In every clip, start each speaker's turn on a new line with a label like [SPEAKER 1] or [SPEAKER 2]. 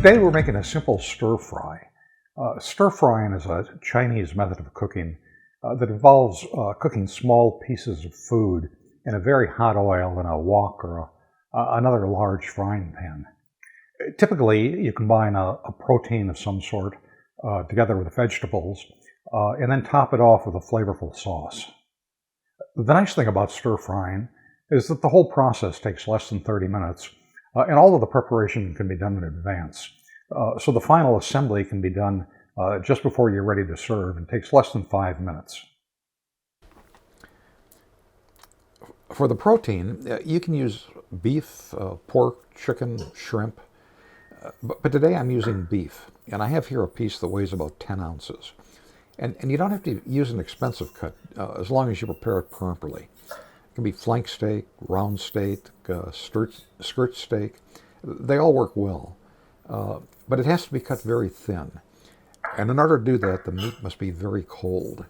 [SPEAKER 1] Today we're making a simple stir fry. Stir frying is a Chinese method of cooking that involves cooking small pieces of food in a very hot oil in a wok or another large frying pan. Typically, you combine a protein of some sort together with vegetables and then top it off with a flavorful sauce. The nice thing about stir frying is that the whole process takes less than 30 minutes and all of the preparation can be done in advance. So the final assembly can be done just before you're ready to serve and takes less than 5 minutes.
[SPEAKER 2] For the protein, you can use beef, pork, chicken, shrimp, but today I'm using beef, and I have here a piece that weighs about 10 ounces. And you don't have to use an expensive cut as long as you prepare it properly. It can be flank steak, round steak, skirt steak. They all work well, but it has to be cut very thin. And in order to do that, the meat must be very cold.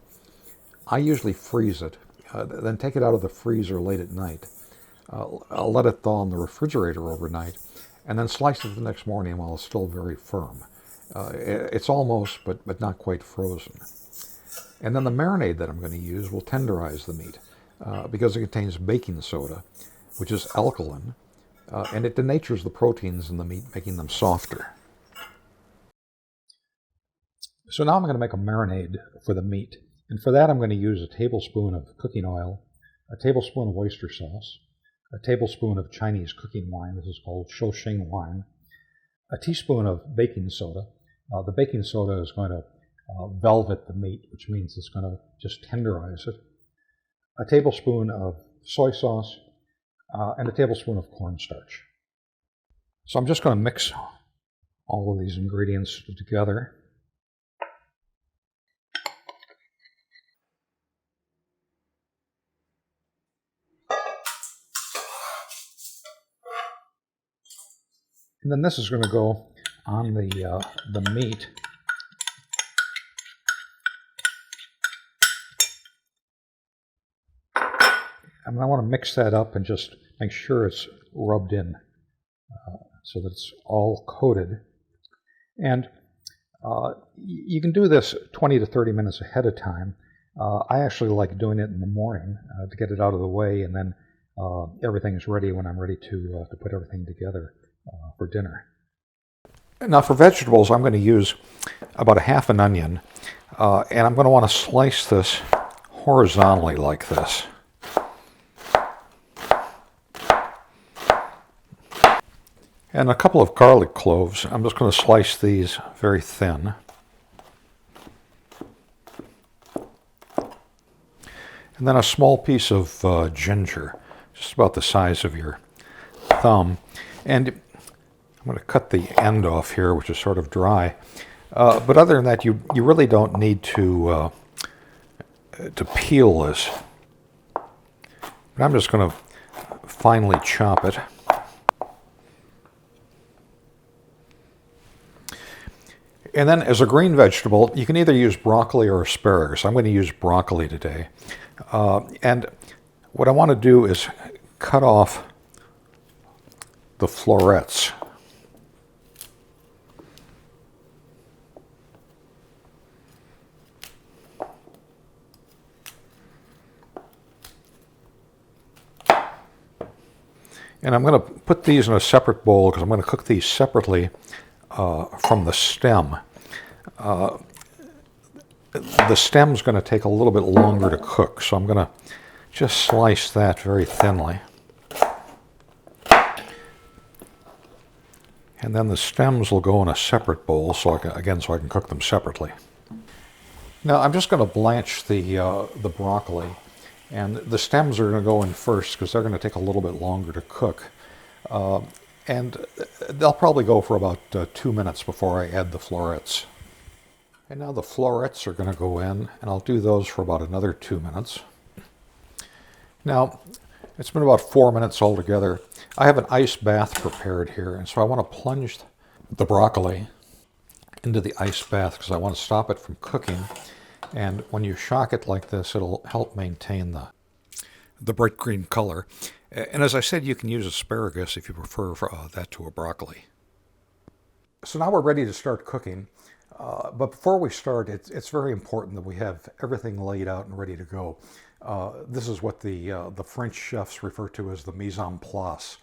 [SPEAKER 2] I usually freeze it, then take it out of the freezer late at night. I'll let it thaw in the refrigerator overnight, and then slice it the next morning while it's still very firm. It's almost, but not quite frozen. And then the marinade that I'm going to use will tenderize the meat because it contains baking soda, which is alkaline, and it denatures the proteins in the meat, making them softer. So now I'm going to make a marinade for the meat. And for that I'm going to use a tablespoon of cooking oil, a tablespoon of oyster sauce, a tablespoon of Chinese cooking wine, this is called Shosheng wine, a teaspoon of baking soda. The baking soda is going to velvet the meat, which means it's going to just tenderize it, a tablespoon of soy sauce, and a tablespoon of cornstarch. So I'm just going to mix all of these ingredients together. And then this is going to go on the meat. And I want to mix that up and just make sure it's rubbed in so that it's all coated. And you can do this 20 to 30 minutes ahead of time. I actually like doing it in the morning to get it out of the way, and then everything is ready when I'm ready to put everything together for dinner. Now for vegetables, I'm going to use about a half an onion, and I'm going to want to slice this horizontally like this. And a couple of garlic cloves. I'm just going to slice these very thin. And then a small piece of ginger, just about the size of your thumb. And I'm going to cut the end off here, which is sort of dry. But other than that, you really don't need to peel this. But I'm just going to finely chop it. And then as a green vegetable, you can either use broccoli or asparagus. I'm going to use broccoli today. And what I want to do is cut off the florets. And I'm going to put these in a separate bowl because I'm going to cook these separately from the stem. The stem's going to take a little bit longer to cook, so I'm going to just slice that very thinly. And then the stems will go in a separate bowl, so I can cook them separately. Now I'm just going to blanch the broccoli, and the stems are going to go in first because they're going to take a little bit longer to cook. And they'll probably go for about 2 minutes before I add the florets. And now the florets are going to go in, and I'll do those for about another 2 minutes. Now, it's been about 4 minutes altogether. I have an ice bath prepared here, and so I want to plunge the broccoli into the ice bath because I want to stop it from cooking. And when you shock it like this, it'll help maintain the bright green color. And as I said, you can use asparagus if you prefer that to a broccoli.
[SPEAKER 1] So now we're ready to start cooking. But before we start, it's very important that we have everything laid out and ready to go. This is what the French chefs refer to as the mise en place,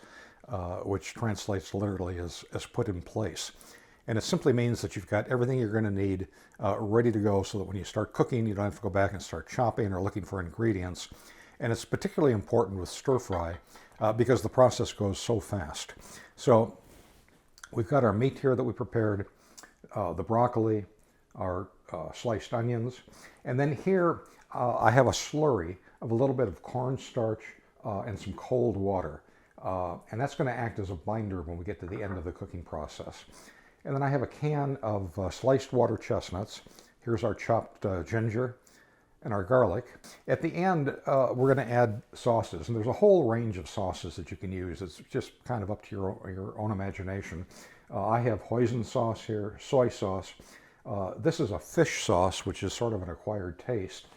[SPEAKER 1] which translates literally as put in place. And it simply means that you've got everything you're going to need ready to go so that when you start cooking, you don't have to go back and start chopping or looking for ingredients. And it's particularly important with stir fry because the process goes so fast. So we've got our meat here that we prepared, the broccoli, our sliced onions, and then here I have a slurry of a little bit of cornstarch and some cold water. And that's going to act as a binder when we get to the end of the cooking process. And then I have a can of sliced water chestnuts. Here's our chopped ginger and our garlic. At the end, we're going to add sauces. And there's a whole range of sauces that you can use. It's just kind of up to your own imagination. I have hoisin sauce here, soy sauce. This is a fish sauce, which is sort of an acquired taste.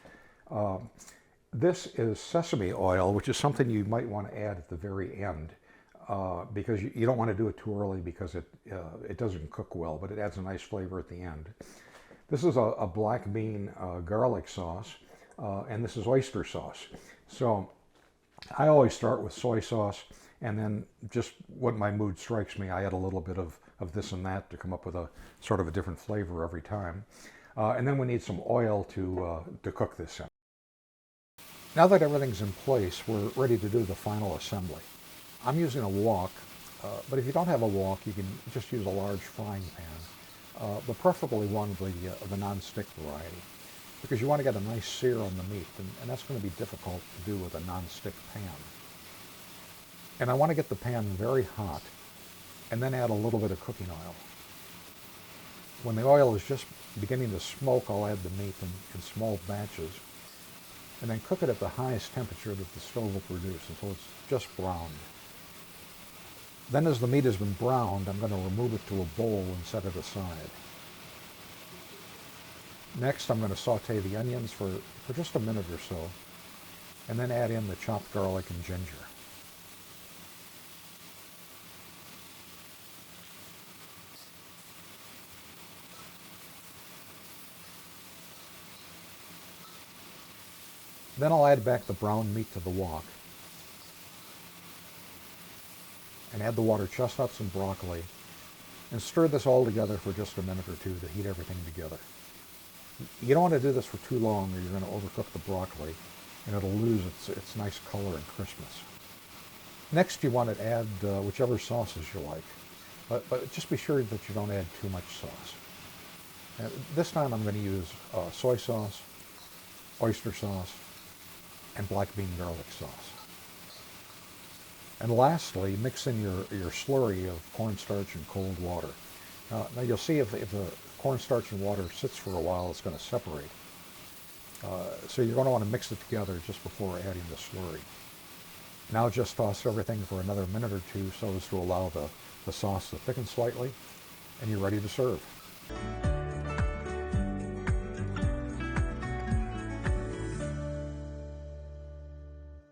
[SPEAKER 1] This is sesame oil, which is something you might want to add at the very end because you don't want to do it too early because it doesn't cook well, but it adds a nice flavor at the end. This is a black bean garlic sauce, and this is oyster sauce. So I always start with soy sauce, and then just when my mood strikes me, I add a little bit of this and that to come up with a sort of a different flavor every time. And then we need some oil to cook this in. Now that everything's in place, we're ready to do the final assembly. I'm using a wok, but if you don't have a wok, you can just use a large frying pan, but preferably one of the non-stick variety, because you want to get a nice sear on the meat, and that's going to be difficult to do with a non-stick pan. And I want to get the pan very hot, and then add a little bit of cooking oil. When the oil is just beginning to smoke, I'll add the meat in small batches, and then cook it at the highest temperature that the stove will produce until it's just browned. Then as the meat has been browned, I'm going to remove it to a bowl and set it aside. Next, I'm going to saute the onions for just a minute or so, and then add in the chopped garlic and ginger. Then I'll add back the browned meat to the wok and add the water chestnuts and broccoli and stir this all together for just a minute or two to heat everything together. You don't want to do this for too long or you're going to overcook the broccoli and it'll lose its nice color and crispness. Next you want to add whichever sauces you like, but just be sure that you don't add too much sauce. This time I'm going to use soy sauce, oyster sauce, and black bean garlic sauce. And lastly, mix in your slurry of cornstarch and cold water. Now you'll see if the cornstarch and water sits for a while, it's going to separate. So you're going to want to mix it together just before adding the slurry. Now just toss everything for another minute or two so as to allow the sauce to thicken slightly, and you're ready to serve.